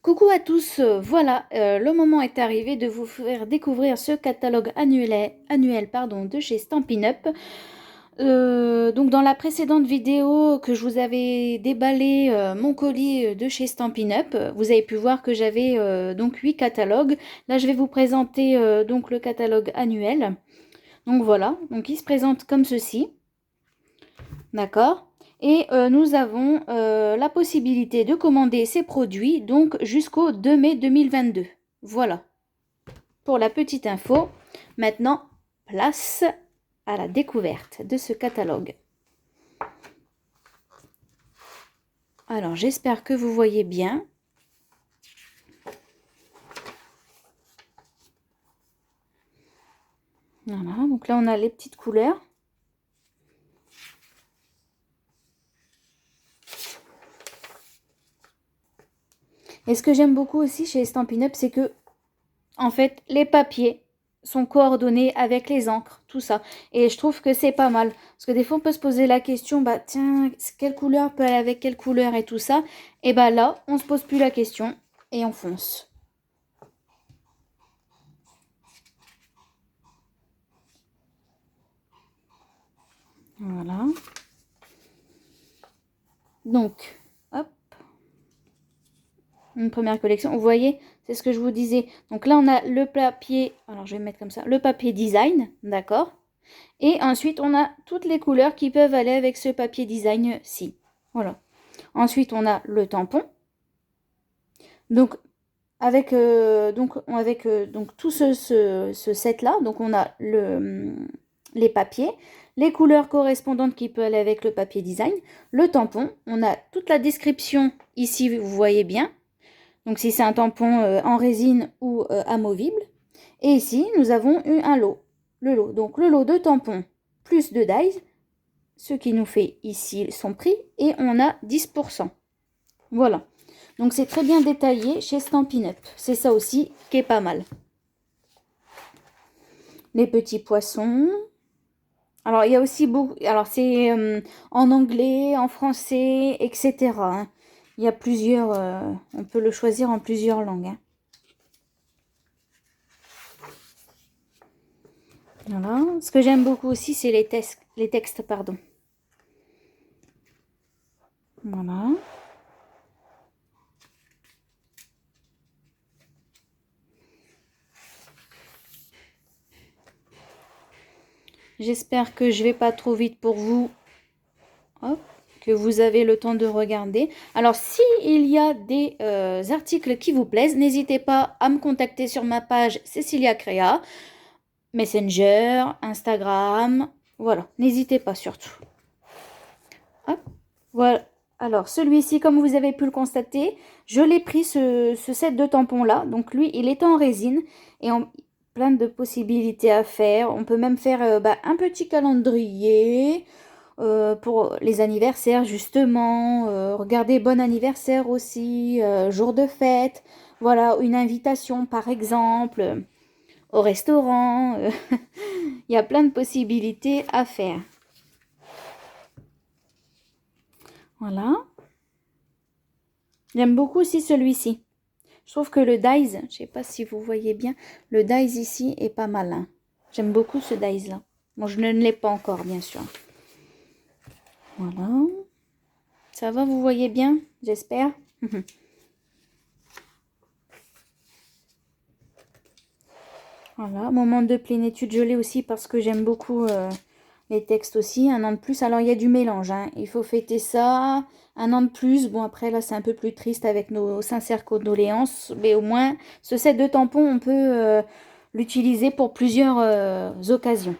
Coucou à tous, voilà, le moment est arrivé de vous faire découvrir ce catalogue annuel pardon, de chez Stampin' Up. Donc dans la précédente vidéo que je vous avais déballé mon colis de chez Stampin' Up, vous avez pu voir que j'avais donc 8 catalogues. Là je vais vous présenter donc le catalogue annuel. Donc voilà, donc il se présente comme ceci, d'accord? Et nous avons la possibilité de commander ces produits donc jusqu'au 2 mai 2022. Voilà, pour la petite info. Maintenant, place à la découverte de ce catalogue. Alors, j'espère que vous voyez bien. Voilà, donc là, on a les petites couleurs. Et ce que j'aime beaucoup aussi chez Stampin' Up, c'est que, en fait, les papiers sont coordonnés avec les encres, tout ça. Et je trouve que c'est pas mal. Parce que des fois, on peut se poser la question, bah tiens, quelle couleur peut aller avec quelle couleur et tout ça. Et bah là, on se pose plus la question et on fonce. Voilà. Donc, hop. Une première collection. Vous voyez, c'est ce que je vous disais. Donc là, on a le papier, alors je vais mettre comme ça, le papier design, d'accord? Et ensuite, on a toutes les couleurs qui peuvent aller avec ce papier design-ci. Voilà. Ensuite, on a le tampon. Donc, avec, donc tout ce set-là, donc on a les papiers, les couleurs correspondantes qui peuvent aller avec le papier design, le tampon. On a toute la description ici, vous voyez bien. Donc si c'est un tampon en résine ou amovible. Et ici, nous avons eu un lot. Le lot. Donc le lot de tampons plus de dies, ce qui nous fait ici son prix. Et on a 10%. Voilà. Donc c'est très bien détaillé chez Stampin' Up. C'est ça aussi qui est pas mal. Les petits poissons. Alors il y a aussi beaucoup. Alors c'est en anglais, en français, etc. Hein. Il y a plusieurs. On peut le choisir en plusieurs langues. Hein. Voilà. Ce que j'aime beaucoup aussi, c'est les textes, pardon. Voilà. J'espère que je vais pas trop vite pour vous. Hop, que vous avez le temps de regarder. Alors, s'il y a des articles qui vous plaisent, n'hésitez pas à me contacter sur ma page Cecilia Créa, Messenger, Instagram. Voilà, n'hésitez pas surtout. Hop, voilà. Alors, celui-ci, comme vous avez pu le constater, je l'ai pris ce set de tampons là. Donc, lui, il est en résine et plein de possibilités à faire. On peut même faire un petit calendrier pour les anniversaires, justement. Regardez, bon anniversaire aussi, jour de fête. Voilà, une invitation, par exemple, au restaurant. Il y a plein de possibilités à faire. Voilà. J'aime beaucoup aussi celui-ci. Je trouve que le dies, je ne sais pas si vous voyez bien, le dies ici est pas malin. J'aime beaucoup ce dies là. Bon, je ne l'ai pas encore, bien sûr. Voilà. Ça va, vous voyez bien, j'espère. Voilà, moment de plénitude, je l'ai aussi parce que j'aime beaucoup les textes aussi. Un an de plus, alors il y a du mélange, hein. Il faut fêter ça, un an de plus. Bon, après là, c'est un peu plus triste avec nos sincères condoléances. Mais au moins, ce set de tampons, on peut l'utiliser pour plusieurs occasions.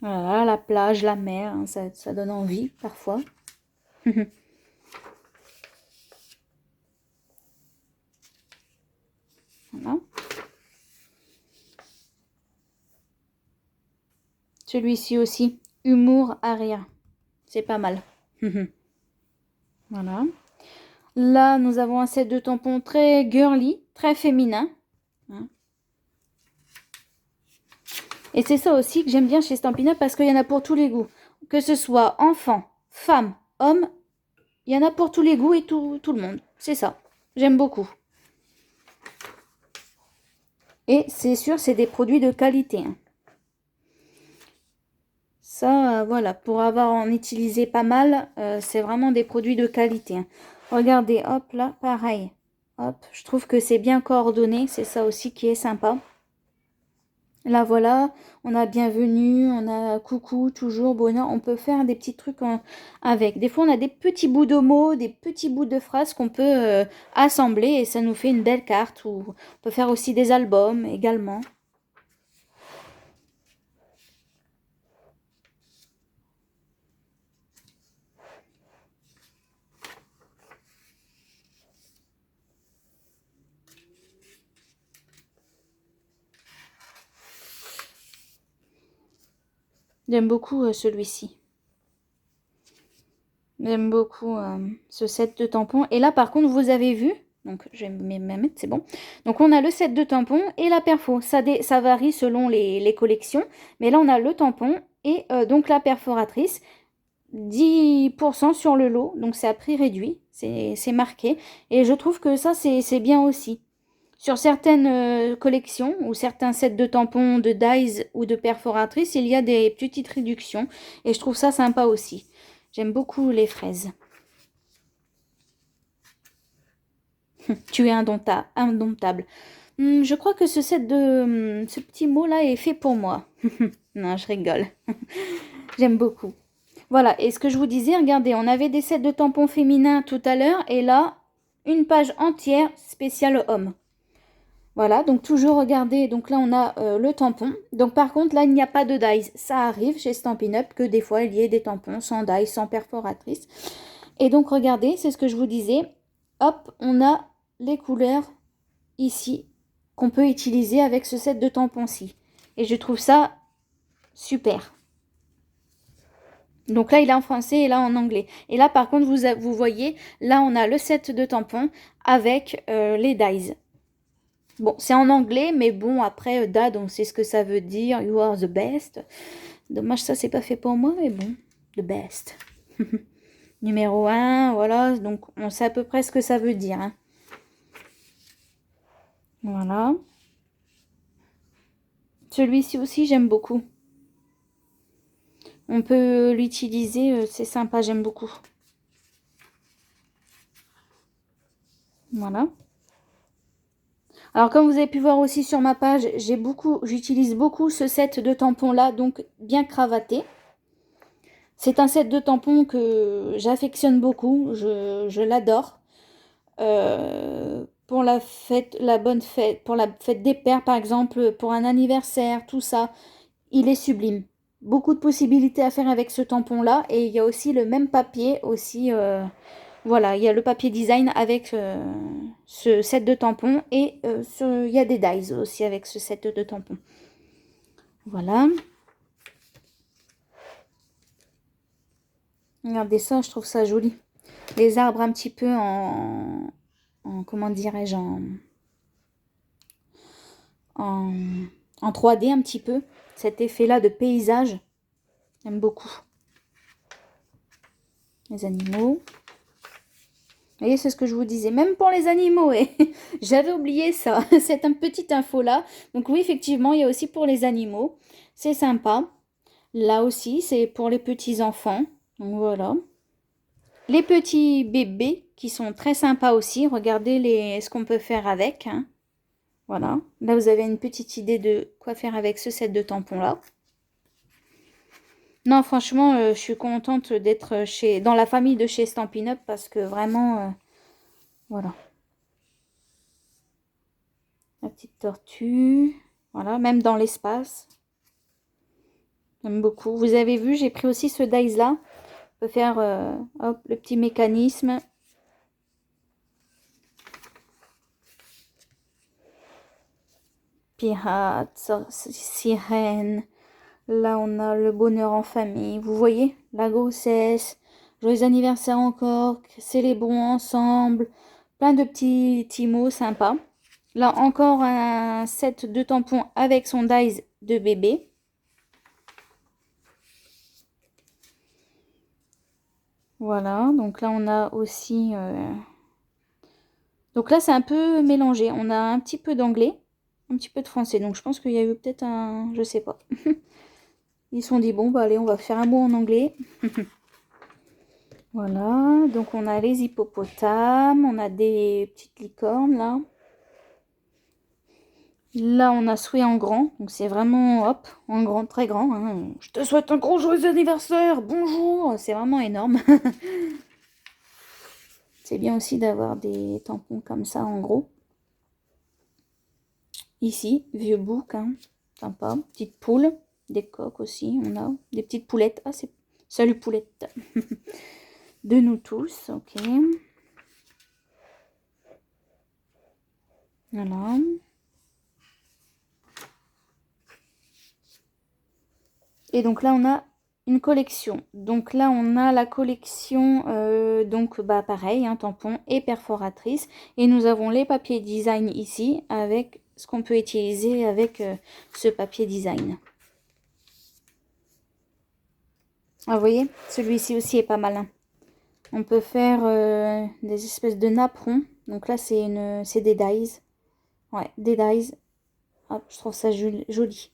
Voilà, la plage, la mer, hein, ça donne envie parfois. Voilà. Celui-ci aussi, humour à rien. C'est pas mal. Voilà. Là, nous avons un set de tampons très girly, très féminin. Hein. Et c'est ça aussi que j'aime bien chez Stampin' Up parce qu'il y en a pour tous les goûts. Que ce soit enfant, femmes, hommes, il y en a pour tous les goûts et tout le monde. C'est ça. J'aime beaucoup. Et c'est sûr, c'est des produits de qualité. Hein. Ça, voilà, pour avoir en utilisé pas mal, c'est vraiment des produits de qualité. Hein. Regardez, hop, là, pareil. Hop, je trouve que c'est bien coordonné. C'est ça aussi qui est sympa. Là, voilà, on a bienvenue, on a coucou, toujours, bonheur. On peut faire des petits trucs avec. Des fois, on a des petits bouts de mots, des petits bouts de phrases qu'on peut assembler et ça nous fait une belle carte. Ou on peut faire aussi des albums également. J'aime beaucoup celui-ci. J'aime beaucoup ce set de tampons. Et là, par contre, vous avez vu, donc je vais me mettre, c'est bon. Donc, on a le set de tampons et la perfo. Ça varie selon les collections. Mais là, on a le tampon et donc la perforatrice. 10% sur le lot, donc c'est à prix réduit, c'est marqué. Et je trouve que ça, c'est bien aussi. Sur certaines collections ou certains sets de tampons, de dies ou de perforatrices, il y a des petites réductions. Et je trouve ça sympa aussi. J'aime beaucoup les fraises. Tu es indomptable. Je crois que ce set de... ce petit mot-là est fait pour moi. Non, je rigole. J'aime beaucoup. Voilà, et ce que je vous disais, regardez, on avait des sets de tampons féminins tout à l'heure, et là, une page entière spéciale homme. Voilà, donc toujours regardez, donc là on a le tampon. Donc par contre, là il n'y a pas de dies. Ça arrive chez Stampin' Up que des fois il y ait des tampons sans dies, sans perforatrice. Et donc regardez, c'est ce que je vous disais. Hop, on a les couleurs ici qu'on peut utiliser avec ce set de tampons-ci. Et je trouve ça super. Donc là, il est en français et là en anglais. Et là, par contre, vous voyez, là, on a le set de tampons avec les dies. Bon, c'est en anglais, mais bon, après, dad, on sait ce que ça veut dire. You are the best. Dommage, ça, c'est pas fait pour moi, mais bon, the best. Numéro 1, voilà. Donc, on sait à peu près ce que ça veut dire. Hein. Voilà. Celui-ci aussi, j'aime beaucoup. On peut l'utiliser, c'est sympa, j'aime beaucoup. Voilà. Alors, comme vous avez pu voir aussi sur ma page, j'utilise beaucoup ce set de tampons là, donc bien cravaté. C'est un set de tampons que j'affectionne beaucoup, je l'adore. Pour la fête, la bonne fête, pour la fête des pères par exemple, pour un anniversaire, tout ça, il est sublime. Beaucoup de possibilités à faire avec ce tampon là, et il y a aussi le même papier aussi. Voilà, il y a le papier design avec ce set de tampons et il y a des dies aussi avec ce set de tampons. Voilà. Regardez ça, je trouve ça joli. Les arbres un petit peu en comment dirais-je, en 3D un petit peu. Cet effet-là de paysage, j'aime beaucoup. Les animaux. Vous voyez, c'est ce que je vous disais. Même pour les animaux, et j'avais oublié ça. C'est une petite info-là. Donc oui, effectivement, il y a aussi pour les animaux. C'est sympa. Là aussi, c'est pour les petits-enfants. Donc voilà. Les petits bébés qui sont très sympas aussi. Regardez ce qu'on peut faire avec. Hein. Voilà. Là, vous avez une petite idée de quoi faire avec ce set de tampons-là. Non, franchement, je suis contente d'être dans la famille de chez Stampin' Up parce que vraiment, voilà. La petite tortue. Voilà, même dans l'espace. J'aime beaucoup. Vous avez vu, j'ai pris aussi ce dies-là. On peut faire hop, le petit mécanisme. Pirate, sirène. Là, on a le bonheur en famille. Vous voyez, la grossesse. Joyeux anniversaire encore. Célébrons ensemble. Plein de petits mots sympas. Là, encore un set de tampons avec son dies de bébé. Voilà, donc là on a aussi... Donc là c'est un peu mélangé. On a un petit peu d'anglais, un petit peu de français. Donc je pense qu'il y a eu peut-être un... Je sais pas. Ils se sont dit, bon bah allez, on va faire un mot en anglais. Voilà, donc on a les hippopotames, on a des petites licornes là. Là, on a souhait en grand, donc c'est vraiment, hop, en grand, très grand. Hein. Je te souhaite un gros joyeux anniversaire, bonjour, c'est vraiment énorme. C'est bien aussi d'avoir des tampons comme ça, en gros. Ici, vieux bouc, hein, sympa. Petite poule, des coques aussi, on a des petites poulettes. Ah, c'est... Salut poulette. De nous tous, ok. Voilà. Et donc là, on a une collection. Donc là, on a la collection, donc bah pareil, hein, tampon et perforatrice. Et nous avons les papiers design ici, avec ce qu'on peut utiliser avec ce papier design. Ah, vous voyez, celui-ci aussi est pas mal. Hein. On peut faire des espèces de napperons. Donc là, c'est des dies. Ouais, des dies. Hop, je trouve ça joli.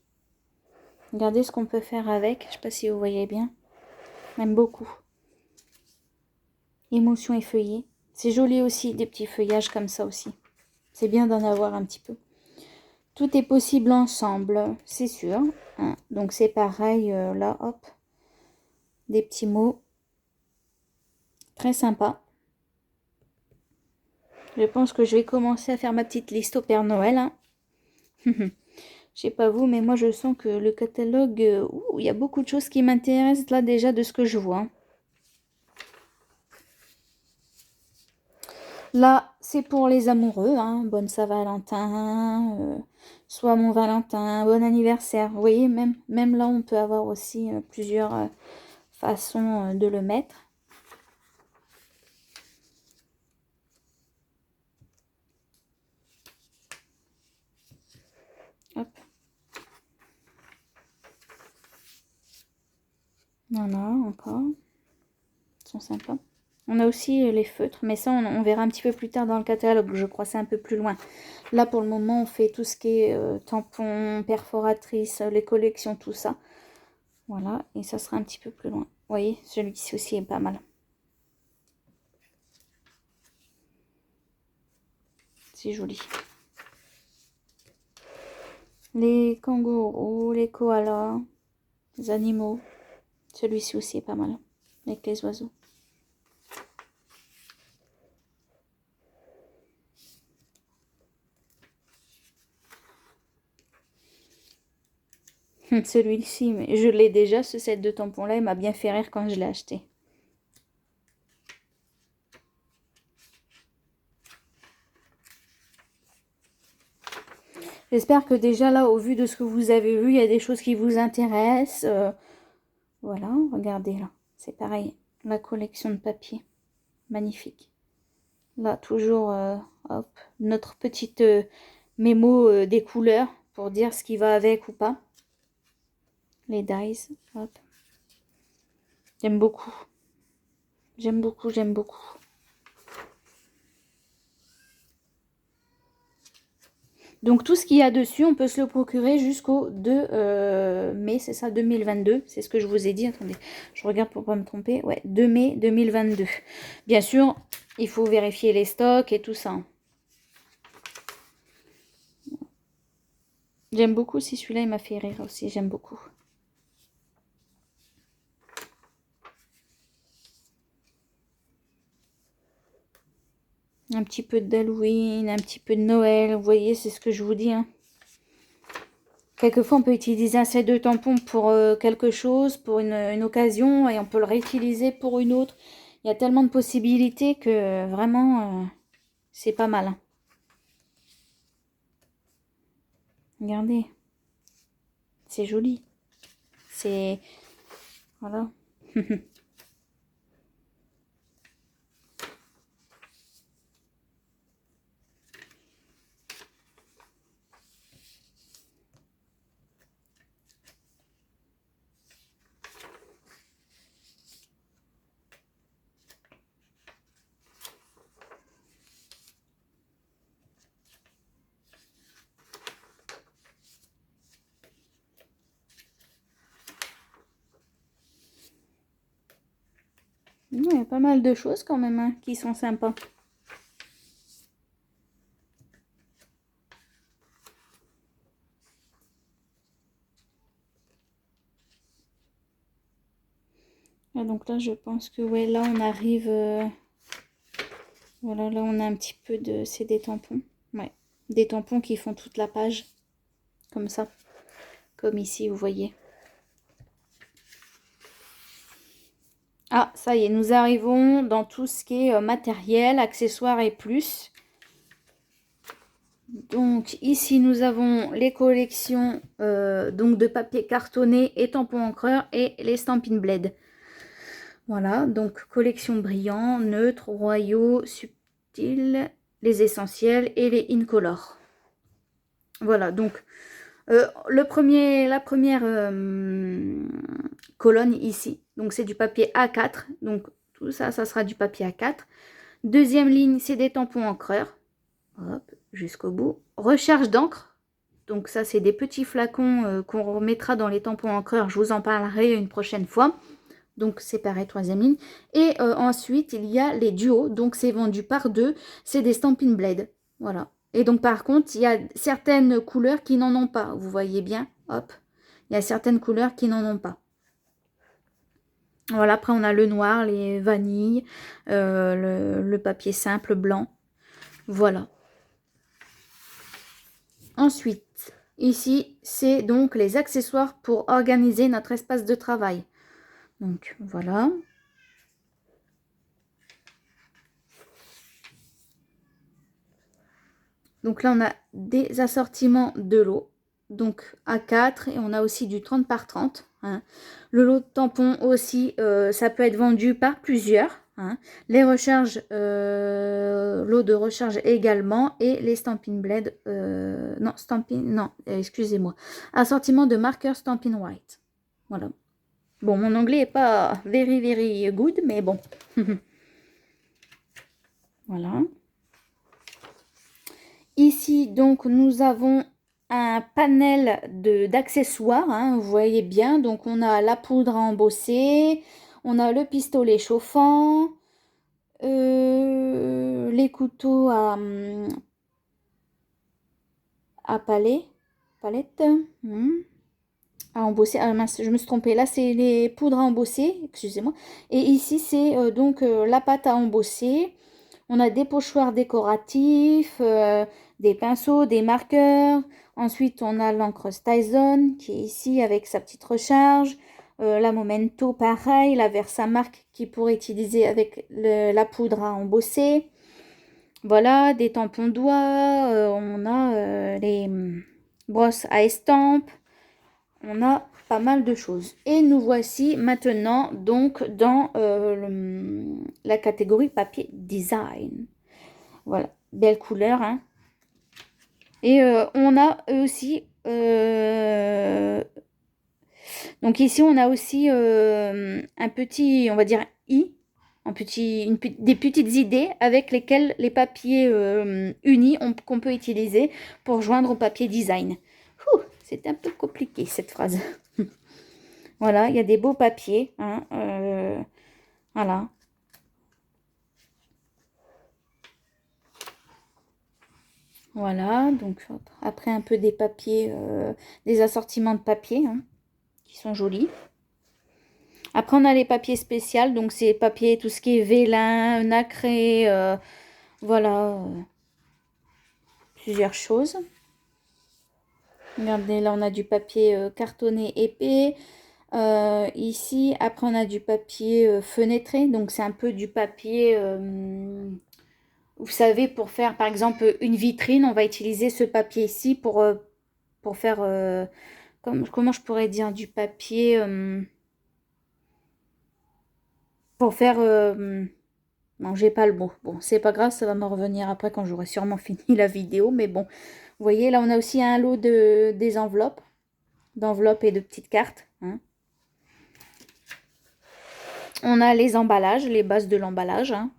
Regardez ce qu'on peut faire avec. Je sais pas si vous voyez bien. Même beaucoup. Émotion effeuillée. C'est joli aussi, des petits feuillages comme ça aussi. C'est bien d'en avoir un petit peu. Tout est possible ensemble, c'est sûr. Hein. Donc c'est pareil, là, hop. Des petits mots. Très sympa. Je pense que je vais commencer à faire ma petite liste au Père Noël. Hein. Je sais pas vous, mais moi je sens que le catalogue, il y a beaucoup de choses qui m'intéressent là déjà de ce que je vois. Là, c'est pour les amoureux, hein. Bonne Saint-Valentin, soit mon Valentin, bon anniversaire. Vous voyez, même là, on peut avoir aussi plusieurs façons de le mettre. Hop. Voilà, encore. Ils sont sympas. On a aussi les feutres, mais ça, on verra un petit peu plus tard dans le catalogue. Je crois c'est un peu plus loin. Là, pour le moment, on fait tout ce qui est tampons, perforatrices, les collections, tout ça. Voilà, et ça sera un petit peu plus loin. Vous voyez, celui-ci aussi est pas mal. C'est joli. Les kangourous, les koalas, les animaux. Celui-ci aussi est pas mal, avec les oiseaux. Celui-ci, mais je l'ai déjà, ce set de tampons-là, il m'a bien fait rire quand je l'ai acheté. J'espère que déjà là, au vu de ce que vous avez vu, il y a des choses qui vous intéressent. Voilà, regardez là, c'est pareil, la collection de papier, magnifique. Là, toujours, hop, notre petite mémo des couleurs pour dire ce qui va avec ou pas. Les dies, hop. J'aime beaucoup. J'aime beaucoup, j'aime beaucoup. Donc tout ce qu'il y a dessus, on peut se le procurer jusqu'au 2 mai, c'est ça, 2022. C'est ce que je vous ai dit. Attendez, je regarde pour pas me tromper. Ouais, 2 mai 2022. Bien sûr, il faut vérifier les stocks et tout ça. J'aime beaucoup si celui-là, il m'a fait rire aussi. J'aime beaucoup. Un petit peu d'Halloween, un petit peu de Noël. Vous voyez, c'est ce que je vous dis. Hein. Quelquefois, on peut utiliser un set de tampons pour quelque chose, pour une occasion, et on peut le réutiliser pour une autre. Il y a tellement de possibilités que vraiment, c'est pas mal. Hein. Regardez. C'est joli. C'est... Voilà. Il y a pas mal de choses quand même hein, qui sont sympas. Ah, donc là, je pense que ouais, là on arrive. Voilà, là on a un petit peu de. C'est des tampons. Ouais, des tampons qui font toute la page. Comme ça. Comme ici, vous voyez. Ah, ça y est, nous arrivons dans tout ce qui est matériel, accessoires et plus. Donc ici, nous avons les collections donc de papier cartonné et tampons encreurs et les Stampin' Blade. Voilà, donc collection brillant, neutre, royaux, subtil, les essentiels et les incolor. Voilà, donc la première colonne ici, donc c'est du papier A4, donc tout ça, ça sera du papier A4. Deuxième ligne, c'est des tampons encreurs, hop, jusqu'au bout. Recharge d'encre, donc ça c'est des petits flacons qu'on remettra dans les tampons encreurs, je vous en parlerai une prochaine fois. Donc c'est pareil, troisième ligne. Et ensuite, il y a les duos, donc c'est vendu par deux, c'est des Stampin' Blade, voilà. Et donc par contre, il y a certaines couleurs qui n'en ont pas, vous voyez bien, hop. Il y a certaines couleurs qui n'en ont pas. Voilà, après on a le noir, les vanilles, le papier simple blanc, voilà. Ensuite, ici, c'est donc les accessoires pour organiser notre espace de travail. Donc voilà. Donc là, on a des assortiments de lots, donc A4, et on a aussi du 30 par 30. Hein. Le lot de tampons aussi, ça peut être vendu par plusieurs. Hein. Les recharges, lots de recharge également, et les Stampin' Blade, non, excusez-moi. Assortiment de marqueurs Stampin' White. Voilà. Bon, mon anglais n'est pas very, very good, mais bon. Voilà. Ici, donc, nous avons un panel d'accessoires, hein, vous voyez bien. Donc, on a la poudre à embosser, on a le pistolet chauffant, les couteaux à palette, à embosser. Ah mince, je me suis trompée. Là, c'est les poudres à embosser, excusez-moi. Et ici, c'est donc la pâte à embosser. On a des pochoirs décoratifs, des pinceaux, des marqueurs. Ensuite, on a l'encre Styson qui est ici avec sa petite recharge. La Momento, pareil. La Versamark qui pourrait utiliser avec la poudre à embosser. Voilà, des tampons doigts. On a les brosses à estampe. On a pas mal de choses. Et nous voici maintenant donc dans la catégorie papier design. Voilà, belle couleur. Hein. Et on a aussi... donc ici, on a aussi un petit, on va dire, des petites idées avec lesquelles les papiers unis qu'on peut utiliser pour joindre au papier design. C'est un peu compliqué cette phrase. Voilà, il y a des beaux papiers. Hein, voilà. Voilà, donc après un peu des papiers, des assortiments de papier hein, qui sont jolis. Après on a les papiers spéciaux, donc c'est papier, tout ce qui est vélin, nacré, voilà, plusieurs choses. Regardez, là on a du papier cartonné épais. Ici, après on a du papier fenêtré, donc c'est un peu du papier, vous savez, pour faire par exemple une vitrine, on va utiliser ce papier ici pour faire, comment je pourrais dire, du papier, pour faire, non j'ai pas le mot, bon c'est pas grave, ça va me revenir après quand j'aurai sûrement fini la vidéo, mais bon, vous voyez là on a aussi un lot des enveloppes, et de petites cartes, hein. On a les emballages, les bases de l'emballage, hein.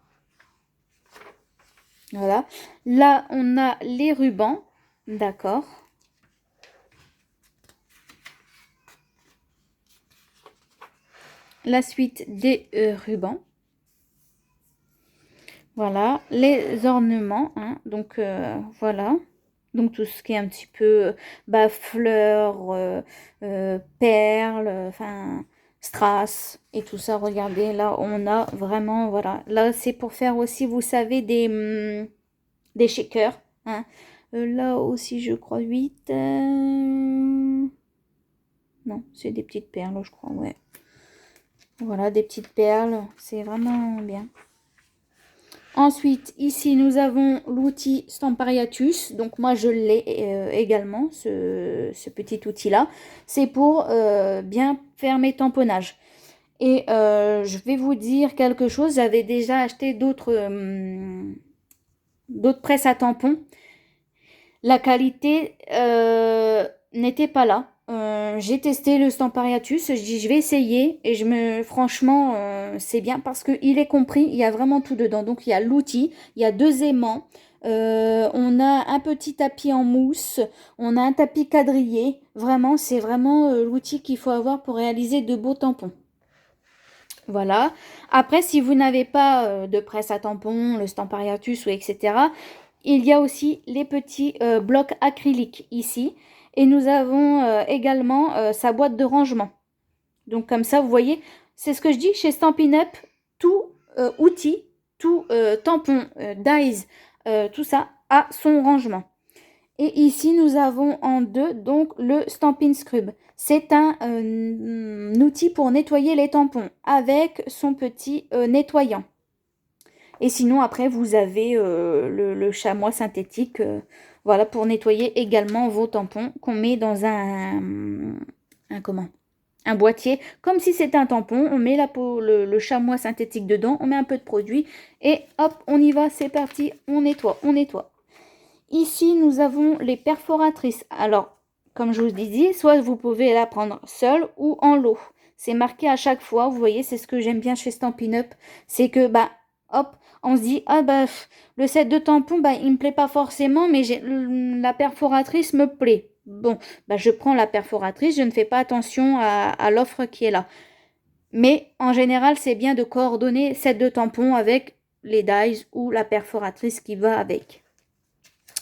Voilà. Là, on a les rubans. D'accord. La suite des rubans. Voilà, les ornements, hein, donc voilà. Donc tout ce qui est un petit peu bah, fleurs, perles, enfin strass et tout ça. Regardez, là on a vraiment, voilà. Là c'est pour faire aussi, vous savez, des shakers. Hein. Là aussi je crois 8. Non, c'est des petites perles, je crois, ouais. Voilà, des petites perles, c'est vraiment bien. Ensuite, ici, nous avons l'outil Stampariatus. Donc, moi, je l'ai également, ce petit outil-là. C'est pour bien faire mes tamponnages. Et je vais vous dire quelque chose. J'avais déjà acheté d'autres presses à tampons. La qualité n'était pas là. J'ai testé le Stampariatus, je dis je vais essayer et franchement c'est bien parce qu'il est compris, il y a vraiment tout dedans. Donc il y a l'outil, il y a 2 aimants, on a un petit tapis en mousse, on a un tapis quadrillé. Vraiment, c'est vraiment l'outil qu'il faut avoir pour réaliser de beaux tampons. Voilà. Après, si vous n'avez pas de presse à tampons, le Stampariatus ou etc., il y a aussi les petits blocs acryliques ici. Et nous avons également sa boîte de rangement. Donc comme ça, vous voyez, c'est ce que je dis chez Stampin' Up, tout outil, tout tampon, dies, tout ça a son rangement. Et ici, nous avons en deux, donc, le Stampin' Scrub. C'est un outil pour nettoyer les tampons avec son petit nettoyant. Et sinon, après, vous avez le chamois synthétique, voilà, pour nettoyer également vos tampons qu'on met dans un boîtier, comme si c'était un tampon. On met le chamois synthétique dedans, on met un peu de produit et hop, on y va, c'est parti, on nettoie, on nettoie. Ici, nous avons les perforatrices. Alors, comme je vous disais, soit vous pouvez la prendre seule ou en lot. C'est marqué à chaque fois, vous voyez, c'est ce que j'aime bien chez Stampin' Up. C'est que, bah, hop, on se dit, ah bah, le set de tampons, bah, il me plaît pas forcément, mais la perforatrice me plaît. Bon, bah, je prends la perforatrice, je ne fais pas attention à l'offre qui est là. Mais en général, c'est bien de coordonner set de tampons avec les dies ou la perforatrice qui va avec.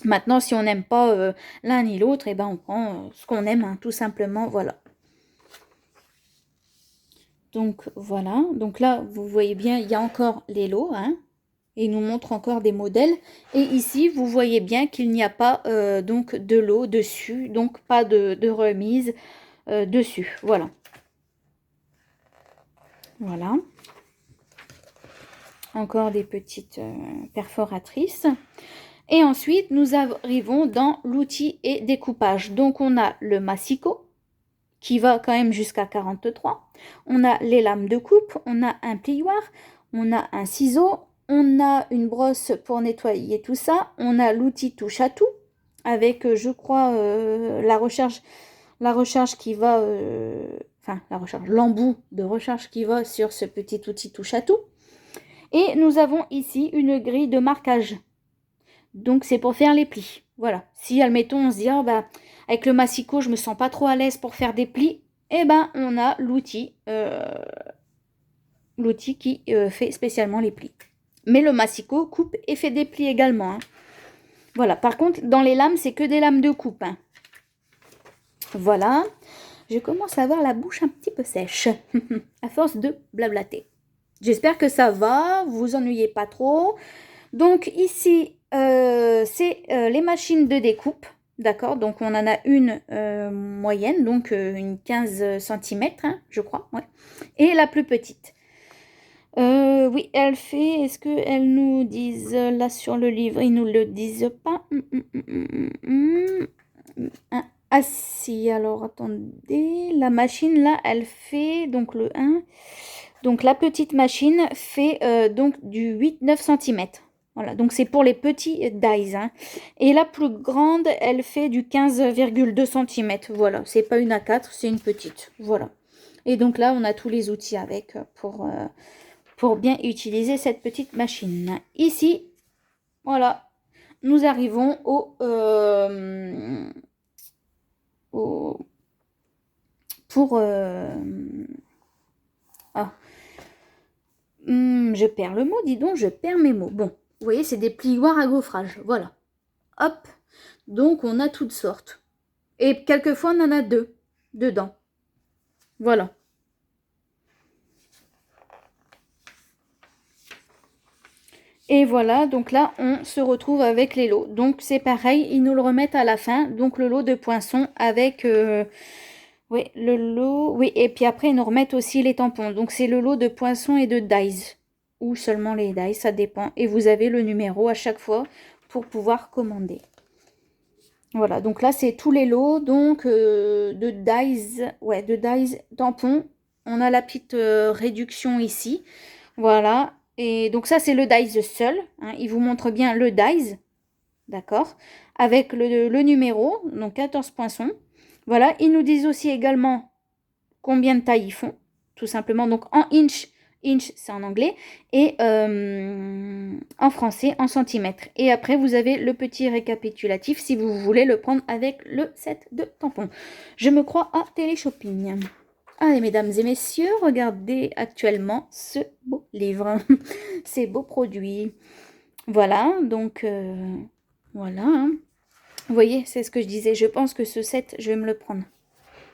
Maintenant, si on n'aime pas l'un ni l'autre, eh ben on prend ce qu'on aime, hein, tout simplement, voilà. Donc voilà, donc là, vous voyez bien, il y a encore les lots, hein, et il nous montre encore des modèles. Et ici, vous voyez bien qu'il n'y a pas donc de lot dessus, donc pas de remise dessus, voilà. Voilà. Encore des petites perforatrices. Et ensuite, nous arrivons dans l'outil et découpage. Donc, on a le massicot qui va quand même jusqu'à 43. On a les lames de coupe, on a un plioir, on a un ciseau, on a une brosse pour nettoyer tout ça, on a l'outil touche à tout avec, je crois, la recharge qui va, enfin la recharge, l'embout de recharge qui va sur ce petit outil touche à tout. Et nous avons ici une grille de marquage. Donc c'est pour faire les plis. Voilà. Si admettons on se dit bah avec le massicot je me sens pas trop à l'aise pour faire des plis, eh ben on a l'outil qui fait spécialement les plis. Mais le massicot coupe et fait des plis également. Hein. Voilà. Par contre dans les lames c'est que des lames de coupe. Hein. Voilà. Je commence à avoir la bouche un petit peu sèche à force de blablater. J'espère que ça va, vous vous ennuyez pas trop. Donc ici, c'est les machines de découpe, d'accord? Donc on en a une moyenne, donc une 15 cm, hein, je crois, ouais. Et la plus petite. Oui, elle fait, est-ce qu'elles nous disent là sur le livre, ils nous le disent pas. Ah si, alors attendez, la machine là, elle fait donc le 1. Donc la petite machine fait donc du 8-9 cm. Voilà, donc c'est pour les petits dies. Hein. Et la plus grande, elle fait du 15,2 cm. Voilà, c'est pas une A4, c'est une petite. Voilà. Et donc là, on a tous les outils avec pour bien utiliser cette petite machine. Ici, voilà, nous arrivons pour je perds le mot, dis donc, je perds mes mots. Bon, Vous voyez, c'est des plioirs à gaufrage. Voilà. Hop. Donc, on a toutes sortes. Et quelquefois, on en a 2 dedans. Voilà. Et voilà, donc là, on se retrouve avec les lots. Donc, c'est pareil, ils nous le remettent à la fin. Donc, le lot de poinçons avec... oui, le lot... Oui, et puis après, ils nous remettent aussi les tampons. Donc, c'est le lot de poinçons et de dies. Ou seulement les dies, ça dépend. Et vous avez le numéro à chaque fois pour pouvoir commander. Voilà, donc là, c'est tous les lots. Donc, de dies, ouais, de dies tampons. On a la petite réduction ici. Voilà. Et donc ça, c'est le dies seul. Hein. Il vous montre bien le dies. D'accord. Avec le numéro, donc 14 poinçons. Voilà. Ils nous disent aussi également combien de tailles ils font. Tout simplement. Donc en inch. Inch, c'est en anglais. Et en français, en centimètres. Et après, vous avez le petit récapitulatif si vous voulez le prendre avec le set de tampons. Je me crois à Téléshopping. Allez, mesdames et messieurs, regardez actuellement ce beau livre, ces beaux produits. Voilà, donc voilà. Hein. Vous voyez, c'est ce que je disais. Je pense que ce set, je vais me le prendre.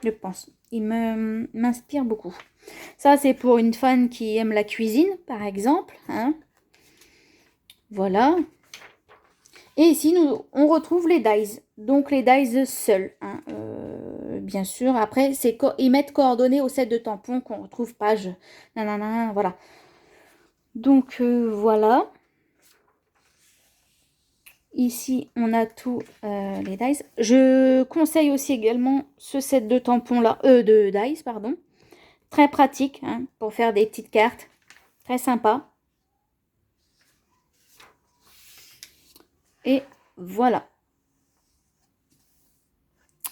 Je pense. Il m'inspire beaucoup. Ça, c'est pour une fan qui aime la cuisine, par exemple. Hein. Voilà. Et ici, on retrouve les dies. Donc, les dies seuls. Hein. Bien sûr. Après, ils mettent coordonnées au set de tampons qu'on retrouve page. Nanana, voilà. Donc, voilà. Ici, on a tous les dies. Je conseille aussi également ce set de tampons-là. De dies, pardon. Très pratique hein, pour faire des petites cartes. Très sympa. Et voilà.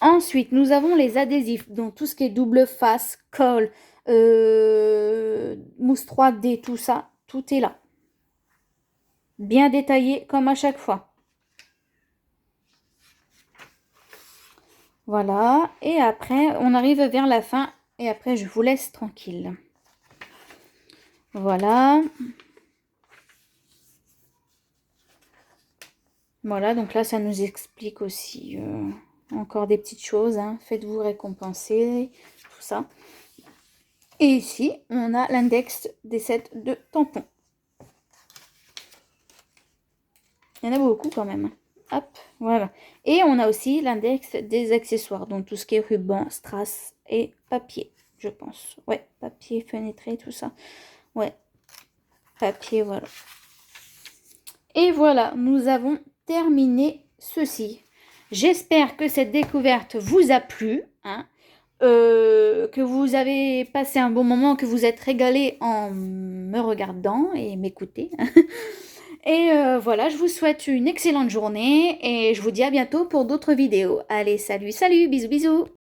Ensuite, nous avons les adhésifs, donc tout ce qui est double face, colle, mousse 3D, tout ça, tout est là. Bien détaillé comme à chaque fois. Voilà, et après, on arrive vers la fin, et après, je vous laisse tranquille. Voilà. Voilà, donc là, ça nous explique aussi... encore des petites choses, hein. Faites-vous récompenser, tout ça. Et ici, on a l'index des sets de tampons. Il y en a beaucoup quand même. Hop, voilà. Et on a aussi l'index des accessoires, donc tout ce qui est ruban, strass et papier, je pense. Ouais, papier fenêtré, tout ça. Ouais, papier, voilà. Et voilà, nous avons terminé ceci. J'espère que cette découverte vous a plu, hein, que vous avez passé un bon moment, que vous êtes régalé en me regardant et m'écouter. Et voilà, je vous souhaite une excellente journée et je vous dis à bientôt pour d'autres vidéos. Allez, salut, salut, bisous, bisous.